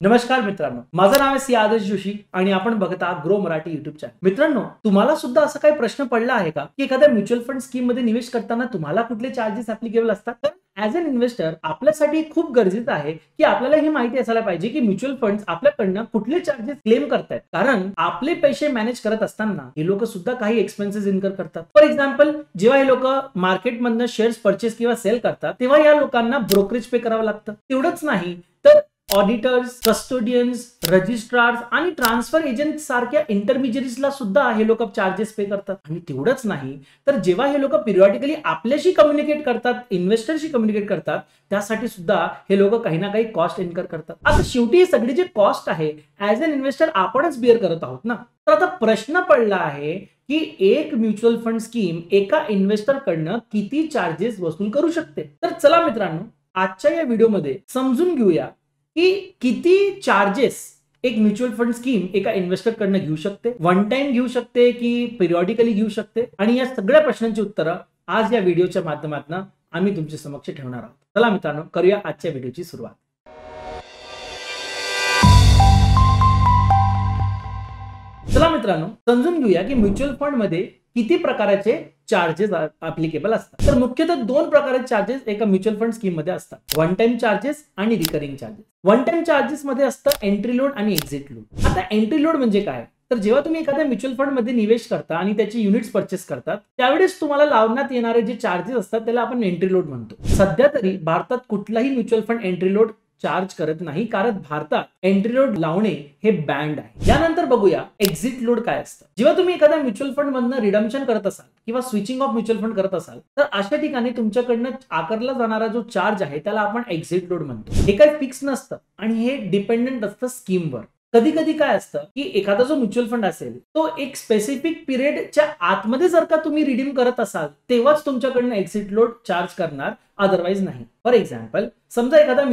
नमस्कार मित्रांनो, माझं नाव आहे आदर्श जोशी आणि आपण बघता ग्रो मराठी युट्यूब चॅनल। मित्रांनो, तुम्हाला सुद्धा असा काही प्रश्न पडला आहे का की एखाद्या म्युच्युअल फंड स्कीम मध्ये निवेश करताना तुम्हाला कुठले चार्जेस ऍप्लिकेबल असतात? तर ॲज अन इन्व्हेस्टर आपल्यासाठी खूप गरजेचं आहे की आपल्याला ही माहिती असायला पाहिजे की म्युच्युअल फंड्स आपल्याकडनं कुठले चार्जेस क्लेम करतायत, कारण आपले पैसे मॅनेज करत असताना हे लोक सुद्धा काही एक्सपेन्सेस इन्कर करतात। फॉर एक्झाम्पल, जेव्हा हे लोक मार्केटमधनं शेअर्स परचेस किंवा सेल करतात तेव्हा या लोकांना ब्रोकरेज पे करावं लागतं। तेवढंच नाही तर ऑडिटर्स, कस्टोडियन्स, रजिस्ट्रार्स आणि ट्रान्सफर एजंट सारख्या इंटरमिजियरीजला सुद्धा हे लोक चार्जेस पे करतात। आणि तेवढंच नाही तर जेव्हा हे लोक पिरियॉडिकली आपल्याशी कम्युनिकेट करतात, इन्व्हेस्टरशी कम्युनिकेट करतात, त्यासाठी सुद्धा हे लोक काही ना काही कॉस्ट इन्कर करतात। आता शेवटी ही सगळी जी कॉस्ट आहे ॲज अन इन्व्हेस्टर आपणच बिअर करत आहोत ना। तर आता प्रश्न पडला आहे की एक म्युच्युअल फंड स्कीम एका इन्व्हेस्टर कडनं किती चार्जेस वसूल करू शकते। तर चला मित्रांनो, आजच्या या व्हिडिओमध्ये समजून घेऊया की किती चार्जेस एक म्युच्युअल फंड स्कीम एका इन्व्हेस्टर कडनं घेऊ शकते, वन टाइम घेऊ शकते की पिरियॉडिकली घेऊ शकते, आणि या सगळ्या प्रश्नांची उत्तरं आज या व्हिडिओच्या माध्यमातून आम्ही तुमच्या समक्ष ठेवणार आहोत। चला मित्रांनो, करूया आजच्या व्हिडिओची सुरुवात। चला मित्रांनो, समजून घेऊया की म्युच्युअल फंड मध्ये किती प्रकारचे चार्जेस ऍप्लिकेबल असतात। तर मुख्यतः दोन प्रकारचे चार्जेस एका म्युच्युअल फंड स्कीम मध्ये असतात, वन टाइम चार्जेस आणि recurring charges. One time charges मध्ये असतं एंट्री लोड आणि एक्झिट लोड। आता एंट्री लोड म्हणजे काय, तर जेव्हा तुम्ही एखाद्या म्युच्युअल फंड मध्ये निवेश करता आणि त्याची युनिट्स परचेस करतात त्यावेळेस तुम्हाला लावण्यात येणारे जे चार्जेस असतात त्याला आपण एंट्री लोड म्हणतो। सध्या तरी भारतात कुठलाही mutual fund entry load charge करत नाही, कारण भारतात एंट्री लोड लावणे हे बँड आहे। यानंतर बघूया एक्झिट लोड काय असतं। जेव्हा तुम्ही एखाद्या म्युच्युअल फंड मधनं रिडम्पशन करत असाल किंवा स्विचिंग ऑफ म्युच्युअल फंड करत असाल तर अशा ठिकाणी तुमच्याकडनं आकारला जाणारा जो चार्ज आहे त्याला आपण एक्झिट लोड म्हणतो। हे काही फिक्स नसतं आणि हे डिपेंडंट असतं स्कीमवर। कधी कधी काय असतं की एखादा जो म्युच्युअल फंड असेल तो एक स्पेसिफिक पिरियडच्या आतमध्ये जर का तुम्ही रिडीम करत असाल तेव्हाच तुमच्याकडनं एक्झिट लोड चार्ज करणार, अदरवाइज नाही। फॉर एक्झाम्पल, समजा एखादा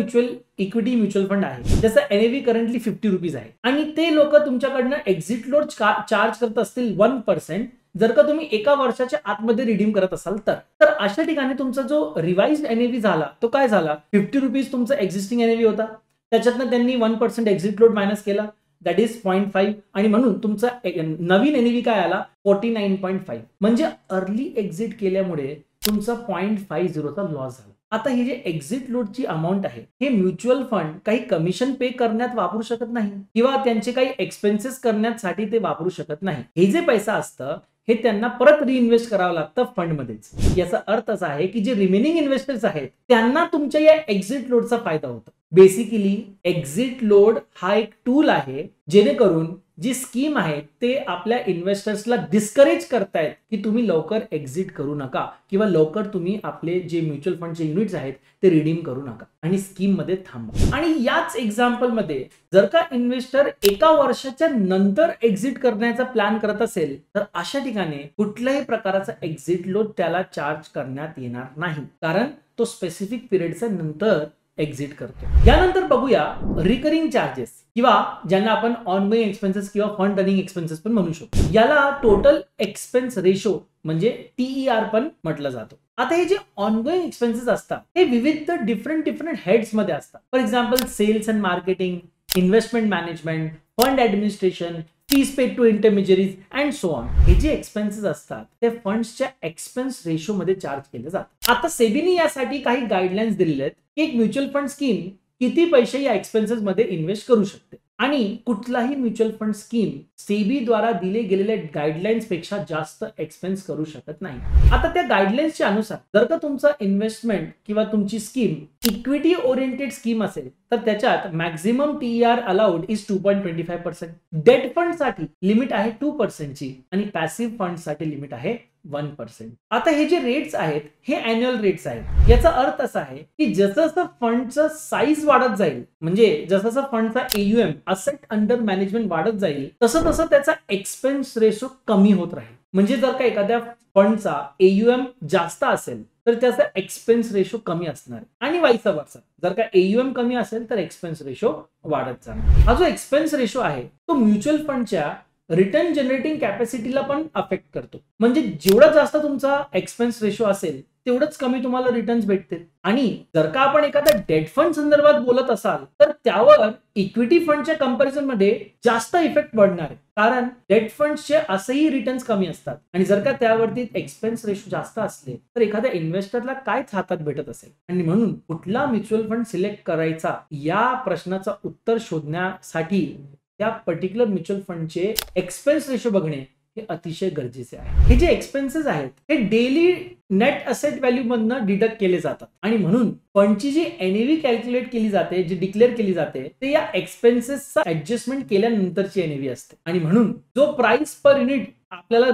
इक्विटी म्युच्युअल फंड आहे ज्याचा एनएव्ही करंटली 50 रुपीज आहे आणि ते लोक तुमच्याकडनं एक्झिट लोड चार्ज करत असतील 1% जर का तुम्ही एका वर्षाच्या आतमध्ये रिडीम करत असाल तर अशा ठिकाणी तुमचा जो रिवाइज्ड एनएव्ही झाला तो काय झाला, 50 रुपीज तुमचा एक्झिस्टिंग एनएव्ही होता, त्याच्यातनं त्यांनी 1% एक्झिट लोड मायनस केला, दॅट इज 0.5, आणि म्हणून तुमचा नवीन एनएव्ही काय आला 49.5। म्हणजे अर्ली एक्झिट केल्यामुळे तुमचा 0.50चा लॉस झाला। आता ही जे एक्झिट लोडची अमाऊंट आहे हे म्युच्युअल फंड काही कमिशन पे करण्यात वापरू शकत नाही किंवा त्यांचे काही एक्सपेन्सेस करण्यासाठी ते वापरू शकत नाही। हे जे पैसा असतं हे त्यांना परत रिइन्व्हेस्ट करावं लागतं फंडमध्येच। याचा अर्थ असा आहे की जे रिमेनिंग इन्व्हेस्टर्स आहेत त्यांना तुमच्या या एक्झिट लोडचा फायदा होतो। बेसिकली एक्झिट लोड हा एक टूल आहे जेणेकरून जी स्कीम आहे ते आपल्या इन्व्हेस्टर्सला डिस्करेज करतायत की तुम्ही लवकर एक्झिट करू नका किंवा लवकर तुम्ही आपले जे म्युच्युअल फंडचे युनिट्स आहेत ते रिडीम करू नका आणि स्कीम मध्ये थांबा। आणि याच एक्झाम्पल मध्ये जर का इन्व्हेस्टर एका वर्षाच्या नंतर एक्झिट करण्याचा प्लॅन करत असेल तर अशा ठिकाणी कुठल्याही प्रकारचा एक्झिट लोड त्याला चार्ज करण्यात येणार नाही, कारण तो स्पेसिफिक पिरियडच्या नंतर एक्झिट करतो। यानंतर बघूया रिकरिंग चार्जेस किंवा ज्यांना आपण ऑनगोइंग एक्सपेन्सेस किंवा फंड रनिंग एक्सपेन्सेस पण म्हणू शकतो। याला टोटल एक्सपेन्स रेशो म्हणजे TER पण म्हटलं जातं। आता हे जे ऑनगोइंग एक्सपेन्सेस असतात हे विविध डिफरंट हेड्स मध्ये असतात। For example, sales and marketing, investment management, fund administration, fees paid to intermediaries and so on. हे जे एक्सपेन्सेस असतात ते फंड्सच्या एक्सपेन्स रेशो मध्ये चार्ज केले जातात। आता सेबीने यासाठी काही गाईडलाईन्स दिलेले आहेत की एक म्युच्युअल फंड स्कीम किती पैसे या एक्सपेन्सेस मध्ये इन्व्हेस्ट करू शकते, आणि कुठलाही म्युच्युअल फंड स्कीम सेबी द्वारा दिले गेलेल्या गाईडलाईन्स पेक्षा जास्त एक्सपेन्स करू शकत नाही। आता त्या गाईडलाईन्सच्या अनुसार जर का तुमचा इन्व्हेस्टमेंट किंवा तुमची स्कीम इक्विटी ओरिएंटेड स्कीम असेल तर त्याच्यात maximum TER allowed is 2.25%, debt fund साठी लिमिट आहे 2% ची आणि पॅसिव्ह फंड साठी लिमिट आहे 1%। आता हे जे रेट्स आहेत हे अॅन्युअल रेट्स आहेत। याचा अर्थ असा आहे की जसं फंडचं साईज वाढत जाईल, म्हणजे जसं फंडचा AUM असेट अंडर मॅनेजमेंट वाढत जाईल तसं त्याचा एक्सपेन्स रेशो कमी होत राहील। म्हणजे जर का एखाद्या फंडचा AUM जास्त असेल तर त्याचा एक्सपेन्स रेशो कमी असणार आणि वाईस वर्सा, जर का AUM कमी असेल तर एक्सपेन्स रेशो वाढत जाणार। हा जो एक्सपेन्स रेशो आहे तो म्युच्युअल फंडच्या रिटर्न जनरेटिंग कॅपॅसिटीला पण अफेक्ट करतो। म्हणजे जेवढा जास्त तुमचा एक्सपेन्स रेशो असेल तेवढंच कमी तुम्हाला रिटर्न्स भेटतील. आणि जर का आपण एखाद्या डेट फंड संदर्भात बोलत असाल तर त्यावर इक्विटी फंडच्या कंपॅरिझन मध्ये जास्त इफेक्ट पडणार आहे, कारण डेट फंड्सचे असंही रिटर्न्स कमी असतात. आणि जर का त्यावरती एक्सपेन्स रेशो जास्त असले तर एखाद्या इन्व्हेस्टरला कायच हातात भेटत असेल. आणि म्हणून कुठला म्युच्युअल फंड सिलेक्ट करायचा या प्रश्नाचं उत्तर शोधण्यासाठी त्या पर्टिक्युलर म्युच्युअल फंडचे एक्सपेन्स रेशो बघणे हे अतिशय गरजेचे आहे. हे जे एक्सपेन्सेस आहेत हे डेली नेट असेट व्हॅल्यू मधनं डिडक्ट केले जातात. आणि म्हणून फंडची जी एनएव्ही कॅल्क्युलेट केली जाते, जी डिक्लेअर केली जाते, ते या एक्सपेन्सेसचा ऍडजस्टमेंट केल्यानंतरची एनएव्ही असते. आणि म्हणून जो प्राइस पर युनिट आपल्याला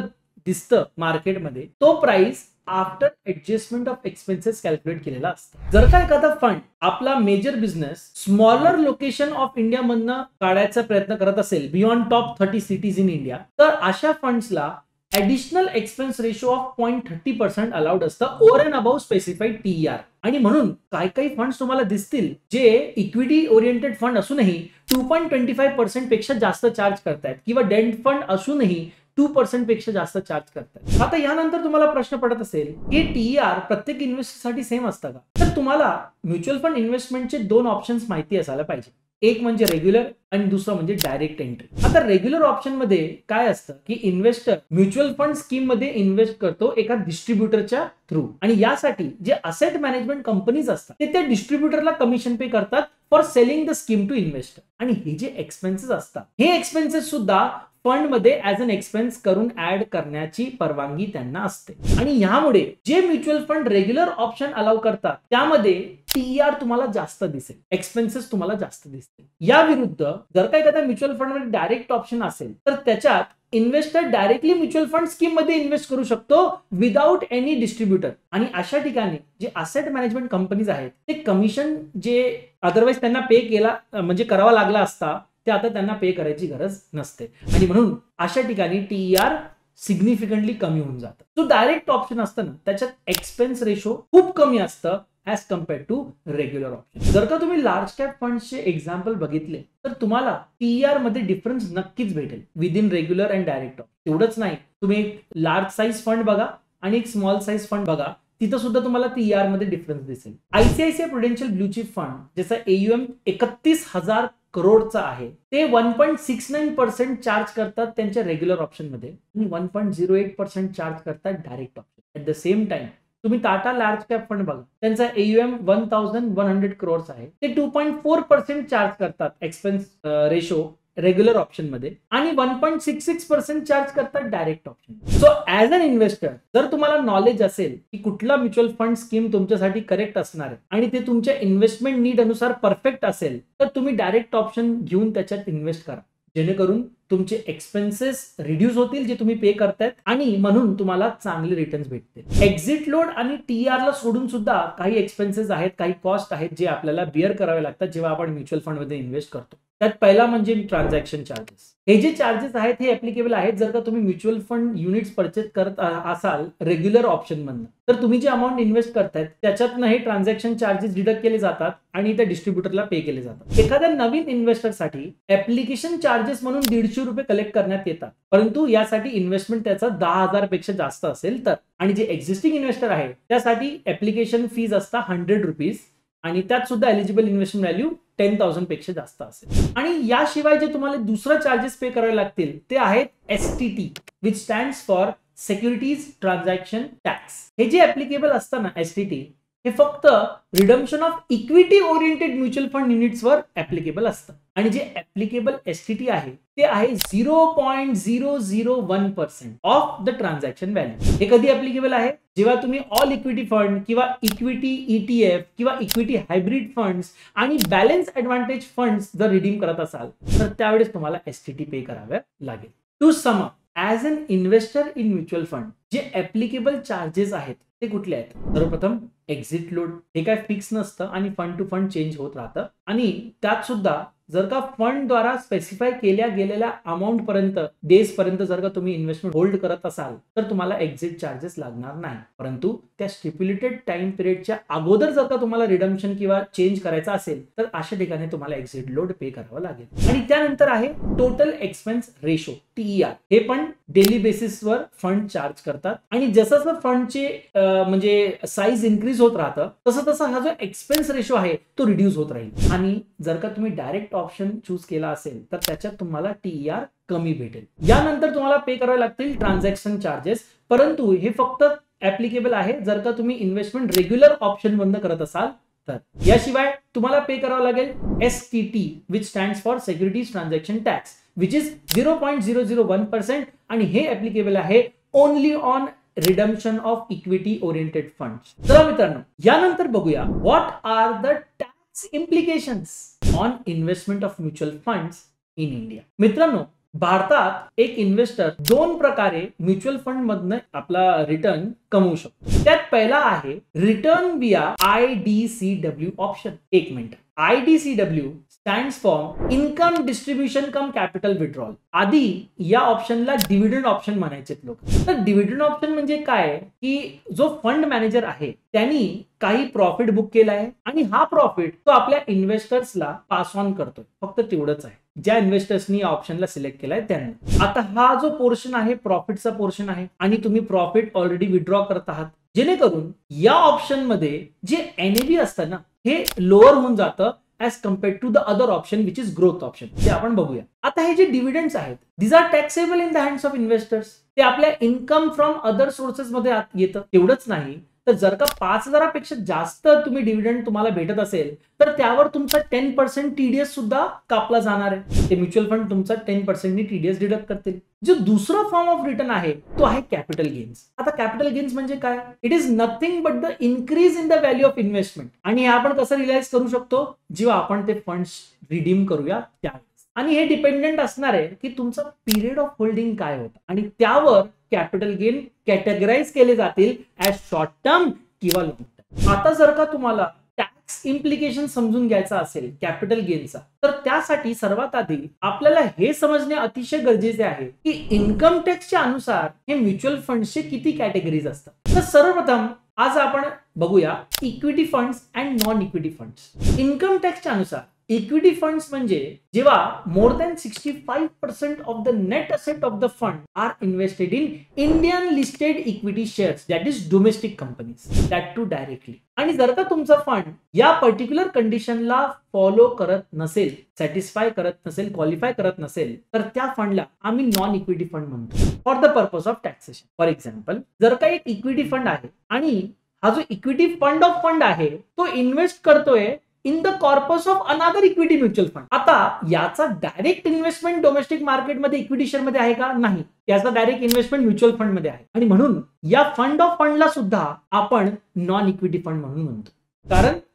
दिसतं मार्केटमध्ये तो price after adjustment of expenses calculate केलेला असतो. जर का एखादा फंड आपला major business smaller location of India मधनं काढायचा प्रयत्न करत असेल beyond top 30 cities in India, तर अशा फंड्सला additional expense ratio of 0.30% allowed असतं over and about specified TER. आणि म्हणून काही फंड्स तुम्हाला दिसतील जे इक्विटी ओरिएंटेड फंड असूनही 2.25% पेक्षा जास्त चार्ज करतायत, किंवा डेट फंड असूनही 2% पेक्षा जास्त चार्ज करतात. आता यानंतर तुम्हाला प्रश्न पडत असेल की TER प्रत्येक इन्व्हेस्टरसाठी सेम असतं का? तर तुम्हाला म्युच्युअल फंड इन्व्हेस्टमेंटचे दोन ऑप्शन्स माहिती असायला पाहिजे. एक म्हणजे रेग्युलर आणि दुसरं म्हणजे डायरेक्ट एंट्री. आता रेग्युलर ऑप्शन मध्ये काय असतं की इन्व्हेस्टर म्युच्युअल फंड स्कीम मध्ये इन्व्हेस्ट करतो एका डिस्ट्रीब्युटरच्या थ्रू, आणि यासाठी जे असेट मॅनेजमेंट कंपनीज असतात ते त्या डिस्ट्रीब्युटरला कमिशन पे करतात for selling the scheme to investor. आणि हे जे एक्सपेन्सेस असतात हे एक्सपेन्सेस सुद्धा फंड मध्ये ऍज अन एक्सपेन्स करून ऍड करण्याची परवानगी त्यांना असते. आणि यामुळे जे mutual fund regular option allow करतात त्यामध्ये TER तुम्हाला जास्त दिसेल, एक्सपेन्सेस तुम्हाला जास्त दिसतील. या विरुद्ध जर का एखाद्या म्युच्युअल फंड मध्ये डायरेक्ट ऑप्शन असेल तर त्याच्यात investor directly mutual fund scheme मध्ये इन्व्हेस्ट करू शकतो विदाउट एनी डिस्ट्रीब्युटर. आणि अशा ठिकाणी जे असेट मॅनेजमेंट कंपनीज आहेत ते कमिशन जे अदरवाईज त्यांना पे केला म्हणजे करावा लागला असता ते आता त्यांना पे करायची गरज नसते. आणि म्हणून अशा ठिकाणी TER सिग्निफिकंटली कमी होऊन जातं. जो डायरेक्ट ऑप्शन असतं ना त्याच्यात एक्सपेन्स रेशो खूप कमी असतं as compared to regular option. जर का तुम्ही लार्ज कॅप फंड्सचे एक्झाम्पल बघितले तर तुम्हाला TER मध्ये डिफरन्स नक्कीच भेटेल within regular and direct option. एवढंच नाही, तुम्ही एक लार्ज साईज फंड बघा आणि एक स्मॉल साईज फंड बघा, तिथं सुद्धा तुम्हाला TER मध्ये डिफरन्स दिसेल. ICICI Prudential blue chip fund ज्याचा AUM 31,000 करोडचा आहे ते 1.69% चार्ज करतात त्यांच्या रेग्युलर ऑप्शन मध्ये आणि 1.08% चार्ज करतात direct option. At the same time तुम्ही टाटा लार्ज कॅप फंड बघा, त्यांचा AUM 1,100 करोड आहे, ते 2.4% चार्ज करतात एक्सपेन्स रेशो रेग्युलर ऑप्शन मध्ये आणि 1.66% चार्ज करतात direct option. So as an investor जर तुम्हाला नॉलेज असेल की कुठला म्युच्युअल फंड स्कीम तुमच्यासाठी करेक्ट असणार आहे आणि ते तुमच्या इन्व्हेस्टमेंट नीड अनुसार परफेक्ट असेल तर तुम्ही डायरेक्ट ऑप्शन घेऊन त्याच्यात इन्व्हेस्ट करा, जेणेकरून तुमचे एक्सपेन्सेस रिड्यूस होतील जे तुम्ही पे करतायत आणि म्हणून तुम्हाला चांगले रिटर्न्स भेटतील. एक्झिट लोड आणि TER ला सोडून सुद्धा काही एक्सपेन्सेस आहेत, काही कॉस्ट आहेत जे आपल्याला बिअर करावे लागतात जेव्हा आपण म्युच्युअल फंड मध्ये इन्व्हेस्ट करतो. त्यात पहिला म्हणजे ट्रान्झॅक्शन चार्जेस. हे जे चार्जेस आहेत हे ऍप्लिकेबल आहेत जर का तुम्ही म्युच्युअल फंड युनिट्स परचेस करत असाल रेग्युलर ऑप्शन मधनं, तर तुम्ही जे अमाऊंट इन्व्हेस्ट करतायत त्याच्यातनं हे ट्रान्झॅक्शन चार्जेस डिडक्ट केले जातात आणि त्या डिस्ट्रीब्युटरला पे केले जातात. एखाद्या नवीन इन्व्हेस्टरसाठी ऍप्लिकेशन चार्जेस म्हणून ₹150 कलेक्ट करण्यात येतात, परंतु यासाठी इन्व्हेस्टमेंट त्याचा 10,000 पेक्षा जास्त असेल तर. आणि जे एक्झिस्टिंग इन्व्हेस्टर आहे त्यासाठी ऍप्लिकेशन फीज असतात ₹100 आणि त्यात सुद्धा एलिजिबल इन्व्हेस्टमेंट व्हॅल्यू 10,000 पेक्षा जास्त असेल. आणि याशिवाय जे तुम्हाला दुसरं चार्जेस पे करावे लागतील ते आहेत STT which stands for securities transaction tax. हे जे ऍप्लिकेबल असतं ना STT हे फक्त redemption of equity oriented mutual fund युनिट्सवर ऍप्लिकेबल असतं. आणि जे ऍप्लिकेबल STT आहे ते आहे 0.001% ऑफ द ट्रान्झॅक्शन व्हॅल्यू. हे कधी ऍप्लिकेबल आहे? जेव्हा तुम्ही ऑल इक्विटी फंड किंवा इक्विटी ETF किंवा इक्विटी हायब्रिड फंड्स आणि बॅलन्स ऍडव्हान्टेज फंड्स जर रिडीम करत असाल तर त्यावेळेस तुम्हाला STT पे करावे लागेल. To sum up, as an investor in mutual fund जे ऍप्लिकेबल चार्जेस आहेत ते कुठले आहेत? सर्वप्रथम एक्झिट लोड, हे काय फिक्स नसतं आणि फंड टू फंड चेंज होत राहतं आणि त्यात सुद्धा जर का फंड द्वारा स्पेसिफाय केल्या गेलेल्या अमाऊंट पर्यंत डेज पर्यंत जर का तुम्ही इन्व्हेस्टमेंट होल्ड करत असाल तर तुम्हाला एक्झिट चार्जेस लागणार नाही. परंतु त्या स्टिप्युलेटेड टाइम पिरियडच्या अगोदर जर का तुम्हाला रिडम्पशन किंवा चेंज करायचा असेल तर अशा ठिकाणी तुम्हाला एक्झिट लोड पे करावा लागेल. आणि त्यानंतर आहे टोटल एक्सपेन्स रेशो TER. हे पण डेली बेसिसवर फंड चार्ज करतात आणि जसं जसं फंडचे म्हणजे साईज इन्क्रीज होत राहतं तसं तसं हा जो एक्सपेन्स रेशो आहे तो रिड्यूस होत राहील. आणि जर का तुम्ही डायरेक्ट ऑप्शन चूज केला असेल तर त्याच्यात तुम्हाला TER कमी भेटेल. यानंतर तुम्हाला पे करावे लागतील ट्रान्झॅक्शन चार्जेस, परंतु हे फक्त ऍप्लिकेबल आहे जर का तुम्ही इन्व्हेस्टमेंट रेग्युलर ऑप्शन बंद करत असाल तर. याशिवाय तुम्हाला पे करावं लागेल STT which stands for securities transaction tax which is 0.001% आणि हे ऍप्लिकेबल आहे only on redemption of equity oriented funds. चला मित्रांनो, यानंतर बघूया what are the tax implications on investment of mutual funds in India. मित्रांनो, भारतात एक इन्व्हेस्टर दोन प्रकारे म्युच्युअल फंड मधनं आपला रिटर्न कमवू शकतो. त्यात पहिला आहे रिटर्न विया IDCW ऑप्शन. एक minute, IDCW stands for income distribution come capital withdrawal. आधी या ऑप्शनला डिव्हिडंड ऑप्शन म्हणायचे लोक. तर डिव्हिडंड ऑप्शन म्हणजे काय की जो फंड मॅनेजर आहे त्यांनी काही प्रॉफिट बुक केला आहे आणि हा प्रॉफिट तो आपल्या इन्व्हेस्टर्सला पास ऑन करतोय. फक्त तेवढंच आहे ज्या इन्व्हेस्टर्सनी या ऑप्शनला सिलेक्ट केलाय त्यांना. आता हा जो पोर्शन आहे प्रॉफिटचा पोर्शन आहे आणि तुम्ही प्रॉफिट ऑलरेडी विड्रॉ करत आहात, जेणेकरून या ऑप्शन मध्ये जे NAV असतं ना हे लोअर होऊन जातं as compared to the other option which is growth option. ते आपण बघूया. आता हे जे डिव्हिडंड्स आहेत these are taxable in the hands of investors. ते आपल्या इन्कम फ्रॉम अदर सोर्सेस मध्ये येतं. तेवढंच नाही तर जर का 5,000पेक्षा जास्त तुम्ही डिव्हिडंड तुम्हाला भेटत असेल तर त्यावर तुमचा 10% TDS सुद्धा कापला जाणार आहे. ते म्युच्युअल फंड तुमचा 10% TDS डिडक्ट करतील. जो दुसरा फॉर्म ऑफ रिटर्न आहे तो आहे कॅपिटल गेन्स. आता कॅपिटल गेन्स म्हणजे काय? It is nothing but the increase in the value of investment. आणि हे आपण कसं रिअलाइज करू शकतो? जेव्हा आपण ते फंड्स रिडीम करूया त्यावेळेस. आणि हे डिपेंडेंट असणार आहे की तुमचा पिरियड ऑफ होल्डिंग काय होता आणि त्यावर कॅपिटल गेन कॅटेगराइज केले जातील ऍज शॉर्ट टर्म किंवा लॉंग टर्म. आता जर का तुम्हाला टॅक्स इम्प्लिकेशन समजून घ्यायचा असेल कॅपिटल गेनचा तर त्यासाठी सर्वात आधी आपल्याला हे समजणे अतिशय गरजेचे आहे की इन्कम टॅक्सच्या अनुसार हे म्युच्युअल फंड्सचे किती कॅटेगरीज असतात. तर सर्वप्रथम आज आपण बघूया equity funds and non equity funds. Income टॅक्सच्या अनुसार इक्विटी फंड्स म्हणजे जेव्हा more than 65% of the net asset of the fund are invested in Indian listed equity shares that is domestic companies that too directly. आणि जर का तुमचा fund या particular कंडिशनला फॉलो करत नसेल, सॅटिस्फाय करत नसेल, क्वालिफाय करत नसेल तर त्या फंडला आम्ही नॉन इक्विटी फंड म्हणतो for the purpose of taxation. For example, जर का एक इक्विटी फंड आहे आणि हा जो इक्विटी फंड ऑफ फंड आहे तो इन्व्हेस्ट करतोय in the corpus of another equity mutual fund. आता याचा डायरेक्ट इन्व्हेस्टमेंट डोमेस्टिक मार्केटमध्ये इक्विटी शेअर मध्ये आहे का? नाही. याचा डायरेक्ट इन्व्हेस्टमेंट म्युच्युअल फंड मध्ये आहे आणि म्हणून या फंड ऑफ फंडला सुद्धा आपण नॉन इक्विटी फंड म्हणून म्हणतो.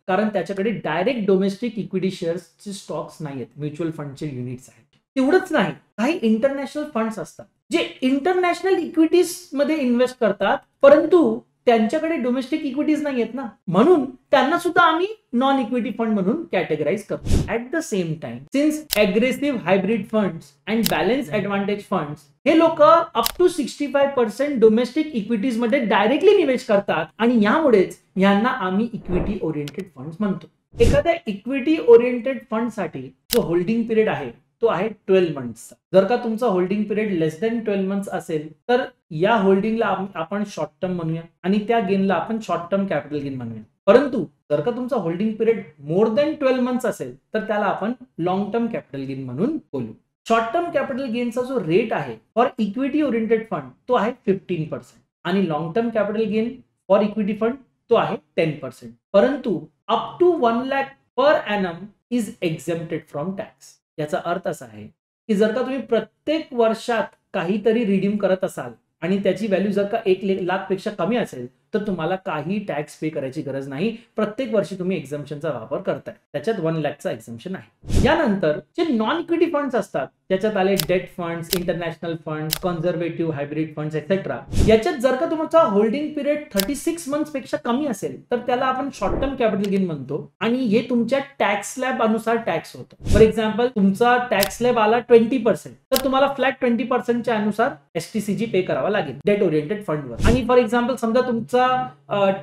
कारण त्याच्याकडे डायरेक्ट डोमेस्टिक इक्विटी शेअर्सचे स्टॉक्स नाही आहेत, म्युच्युअल फंडचे युनिट्स आहेत. तेवढंच नाही, काही इंटरनॅशनल फंड्स असतात जे इंटरनॅशनल इक्विटीज मध्ये इन्व्हेस्ट करतात परंतु त्यांच्याकडे डोमेस्टिक इक्विटीज नाही आहेत ना, म्हणून त्यांना सुद्धा आम्ही नॉन इक्विटी फंड म्हणून कॅटेगराइज करतो. At the same time since aggressive hybrid funds and balance advantage funds हे लोक अप टू 65% डोमेस्टिक इक्विटीज मध्ये डायरेक्टली निवेश करतात आणि यामुळेच यांना आम्ही इक्विटी ओरिएंटेड फंड्स म्हणतो. एखाद्या इक्विटी ओरिएंटेड फंड साठी जो होल्डिंग पिरियड आहे तो आहे 12 मंथ्सचा. जर का तुमचा होल्डिंग पिरियड लेस दॅन 12 मंथ्स असेल तर या होल्डिंगला आपण शॉर्ट टर्म म्हणूया आणि त्या गेनला आपण शॉर्ट टर्म कॅपिटल गेन म्हणूया. परंतु जर का तुमचा holding period more than 12 months असेल तर त्याला आपण लॉंग टर्म कॅपिटल गेन म्हणून बोलू. शॉर्ट टर्म कॅपिटल गेनचा जो रेट आहे फॉर इक्विटी ओरिएंटेड फंड तो आहे 15% आणि long term capital gain for equity fund तो आहे 10%. परंतु up to 1 lakh per annum is exempted from tax. याचा अर्थ असा आहे की जर का तुम्ही प्रत्येक वर्षात काहीतरी रिडीम करत असाल आणि त्याची व्हॅल्यू जर का 1 लाख पेक्षा कमी असेल तर तुम्हाला काही टॅक्स पे करायची गरज नाही. प्रत्येक वर्षी तुम्ही एक्झम्पशनचा वापर करताय, त्याच्यात 1 लाखचा एक्झम्पशन आहे. यानंतर जे नॉन इक्विटी फंड्स असतात त्याच्यात आले date funds, international funds, conservative hybrid funds etcetera. याच्यात जर का तुमचा होल्डिंग पिरियड 36 मंथ्स पेक्षा कमी असेल तर त्याला आपण शॉर्ट टर्म कॅपिटल गेन म्हणतो आणि हे तुमच्या टॅक्स स्लॅब अनुसार टॅक्स होतं. फॉर एक्झाम्पल तुमचा टॅक्स स्लॅब आला 20%, तर तुम्हाला फ्लॅट 20% च्या अनुसार एसटीसीजी पे करावा लागेल डेट ओरिएंटेड फंडवर. आणि फॉर एक्झाम्पल समजा तुमचा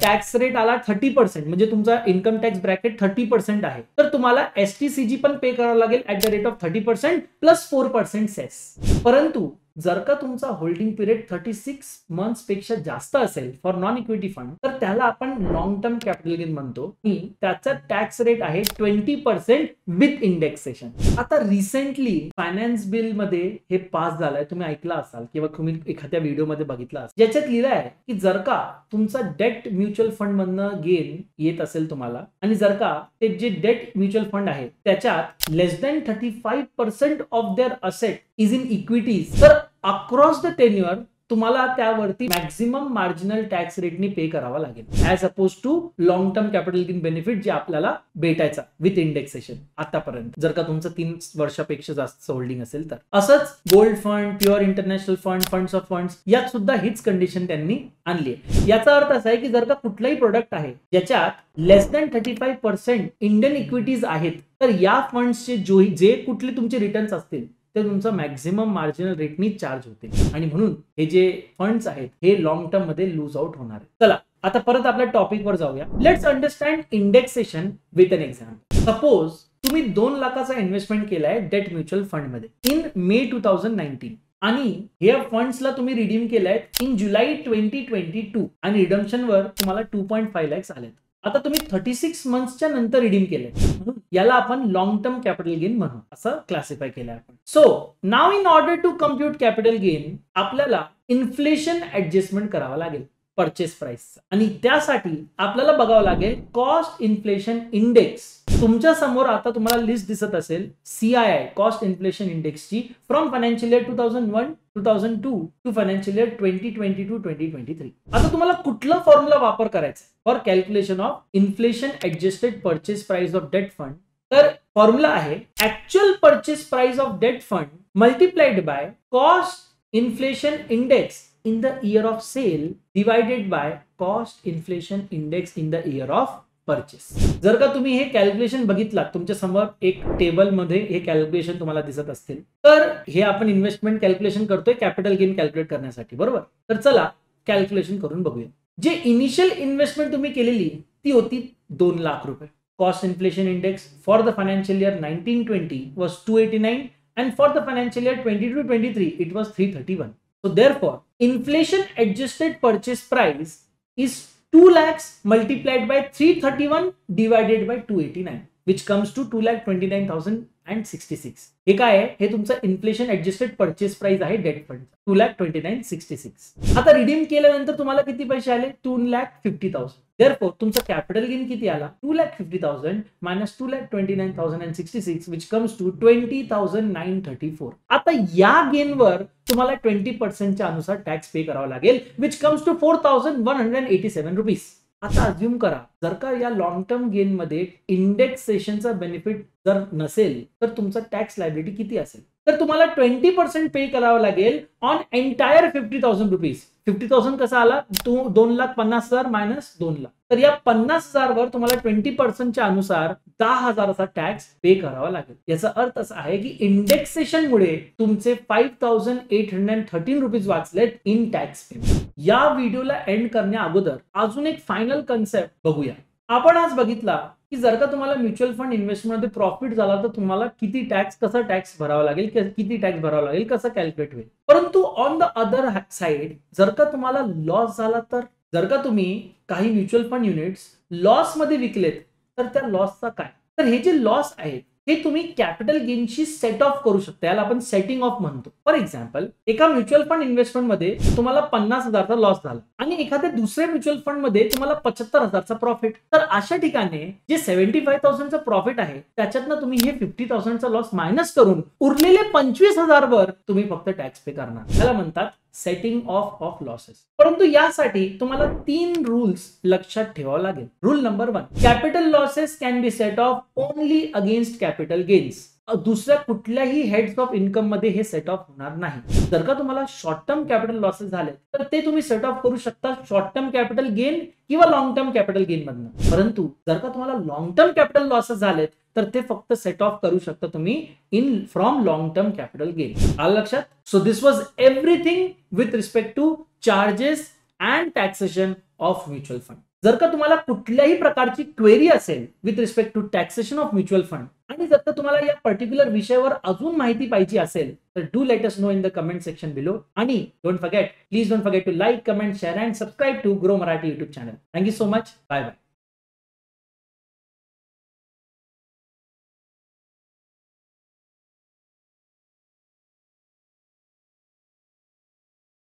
टॅक्स रेट आला 30%, म्हणजे तुमचा इन्कम टॅक्स ब्रॅकेट 30% आहे, तर तुम्हाला एसटीसीजी पण पे करावं लागेल at the rate of 30% plus 4% cess. परंतु जर का तुमचा होल्डिंग पिरियड 36 मंथ्स पेक्षा जास्त असेल फॉर नॉन इक्विटी फंड, तर त्याला आपण लॉंग टर्म कॅपिटल गेन म्हणतो आणि त्याचा टॅक्स रेट आहे 20% विथ इंडेक्सेशन. आता रिसेंटली फायनान्स बिल मध्ये हे पास झालंय, तुम्ही ऐकलं असाल किंवा तुम्ही एखाद्या व्हिडिओ मध्ये बघितलं असेल, ज्याच्यात लिहिलं आहे की जर का तुमचा डेट म्युच्युअल फंड मधनं गेन येत असेल तुम्हाला आणि जर का ते जे डेट म्युच्युअल फंड आहे त्याच्यात less than 35% of their asset is in equities, तर अक्रॉस द टेन्युअर तुम्हाला त्यावरती मॅक्झिमम मार्जिनल टॅक्स रेटनी पे करावा लागेल as oppose to long term capital gain benefit जे आपल्याला भेटायचा विथ इंडेक्सेशन आतापर्यंत, जर का तुमचं 3 वर्षापेक्षा जास्त होल्डिंग असेल तर. असंच gold fund, pure international fund, funds of funds यात सुद्धा हीच कंडिशन त्यांनी आणली आहे. याचा अर्थ असा आहे की जर का कुठलाही प्रोडक्ट आहे ज्याच्यात लेस दॅन 35% इंडियन इक्विटीज आहेत, तर या फंड्सचे जे कुठले तुमचे रिटर्न्स असतील ते तुमचा मॅक्झिमम मार्जिनल रेटनी चार्ज होते आणि म्हणून हे जे फंड्स आहेत हे लॉंग टर्म मध्ये लूज आउट होणार आहे. चला आता परत आपल्या टॉपिक वर जाऊया. Let's understand indexation with an example. Suppose तुम्ही 2 लाखाचा इन्व्हेस्टमेंट केलाय डेट म्युच्युअल फंड मध्ये इन मे 2019 आणि या फंड्सला तुम्ही रिडीम केलाय इन जुलै 2022 आणि रिडम्पशन वर तुम्हाला 2.5 लाख आले. आता तुम्ही 36 मंथ्सच्या नंतर रिडीम केले, म्हणून याला आपण लॉंग टर्म कॅपिटल गेन म्हणू असं क्लासिफाय केलं आपण. So now in order to compute capital gain आपल्याला इन्फ्लेशन ऍडजस्टमेंट करावा लागेल परचेस प्राइस आणि त्यासाठी आपल्याला बघावं लागेल कॉस्ट इन्फ्लेशन इंडेक्स. तुमच्या समोर आता तुम्हाला लिस्ट दिसत असेल CII कॉस्ट इन्फ्लेशन इंडेक्सची from financial year 2001-2002 to financial year 2022-2023. आता तुम्हाला कुठला फॉर्म्युला वापर करायचा for calculation of inflation adjusted purchase price of debt fund? तर फॉर्म्युला आहे actual purchase price of debt fund multiplied by cost inflation index in the year of sale divided by cost inflation index in the year of purchase. जर का तुम्ही हे calculation बघितलात, तुमच्या समोर एक टेबल मध्ये हे कॅल्क्युलेशन तुम्हाला दिसत असतील, तर हे आपण इन्व्हेस्टमेंट कॅल्क्युलेशन करतोय कॅपिटल गेन कॅल्क्युलेट करण्यासाठी, बरोबर? तर चला कॅल्क्युलेशन करून बघूया. जे इनिशियल इन्व्हेस्टमेंट तुम्ही केलेली ती होती 2 लाख रुपये. Cost inflation index for the financial year 1920 was 289 and for the financial year 22-23 it was 331. So therefore, inflation adjusted purchase price is 2 lakhs multiplied by 331 divided by 289, which comes to 2,29,066. हे काय आहे? हे तुमचं इन्फ्लेशन ऍडजस्टेड परचेस प्राइस आहे date fund 2,29,066. आता redeem केल्यानंतर तुम्हाला किती पैसे आले? 2,50,000. Therefore, तुमचा कॅपिटल गेन किती आला? 2,50,000 minus 2,29,066 which comes to 20,934. आता या गेनवर तुम्हाला 20% च्या अनुसार टॅक्स पे करावा लागेल which comes to 4,187 रुपीज. आता अज्युम करा जर का या लॉंग टर्म गेन मध्ये इंडेक्सेशनचा बेनिफिट जर नसेल तर तुमचा टॅक्स लायबिलिटी किती असेल? तर तुम्हाला 20% पे करावं लागेल ऑन एंटायर 50,000 रुपीज. 50,000 कसा आला? 2,50,000 मायनस 2 लाख. तर या 50,000 वर तुम्हाला 20% च्या अनुसार 10,000चा टॅक्स पे करावा लागेल. याचा अर्थ असा आहे की इंडेक्सेशन मुळे तुमचे 5,813 रुपीज वाचलेत इन टॅक्स पेमेंट. या व्हिडिओला एंड करण्या अगोदर अजून एक फायनल कन्सेप्ट बघूया. आपण आज बघितला की जर का तुम्हाला म्युच्युअल फंड इन्व्हेस्टमेंट मध्ये प्रॉफिट झाला तर तुम्हाला किती टॅक्स, कसा टॅक्स भरावा लागेल, किती टॅक्स भरावा लागेल, कसं कॅल्क्युलेट होईल. परंतु ऑन द अदर साइड जर का तुम्हाला लॉस झाला तर, जर का तुम्ही काही म्युच्युअल फंड युनिट्स लॉस मध्ये विकलेत तर त्या लॉसचा काय? तर हे जे लॉस आहेत हे तुम्ही कॅपिटल गेनशी सेट ऑफ करू शकता. याला आपण सेटिंग ऑफ म्हणतो. फॉर एक्झाम्पल, एका म्युच्युअल फंड इन्व्हेस्टमेंट मध्ये तुम्हाला 50,000चा लॉस झाला आणि एखाद्या दुसऱ्या म्युच्युअल फंड मध्ये तुम्हाला 75,000चा प्रॉफिट. तर अशा ठिकाणी जे 75,000चा प्रॉफिट आहे त्याच्यातनं तुम्ही हे 50,000चा लॉस मायनस करून उरलेले 25,000 वर तुम्ही फक्त टॅक्स पे करणार. त्याला म्हणतात सेटिंग ऑफ लॉसेस. परंतु यासाठी तुम्हाला 3 रूल्स लक्षात ठेवावं लागेल. Rule number 1, capital losses can be set of only against capital gains. दुसऱ्या कुठल्याही हेड्स ऑफ इन्कम मध्ये हे सेट ऑफ होणार नाही. जर का तुम्हाला शॉर्ट टर्म कॅपिटल लॉसेस झाले तर ते तुम्ही सेट ऑफ करू शकता शॉर्ट टर्म कॅपिटल गेन किंवा लॉंग टर्म कॅपिटल गेन मधनं. परंतु जर का तुम्हाला लॉंग टर्म कॅपिटल लॉसेस झालेत तर ते फक्त सेट ऑफ करू शकता तुम्ही in from long term capital gain. आलं लक्षात? So this was everything with respect to charges and taxation of mutual fund. जर का तुम्हाला कुठल्याही प्रकारची क्वेरी असेल with respect to taxation of mutual fund आणि जर का तुम्हाला या पर्टिक्युलर विषयावर अजून माहिती पाहिजे असेल तर do let us know in the comment section below. आणि please don't forget to like, comment, share and subscribe to grow Marathi YouTube channel. Thank you so much. Bye bye.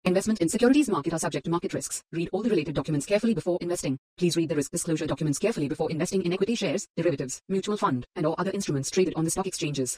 Investment in securities market are subject to market risks. Read all the related documents carefully before investing. Please read the risk disclosure documents carefully before investing in equity shares, derivatives, mutual fund, and or other instruments traded on the stock exchanges.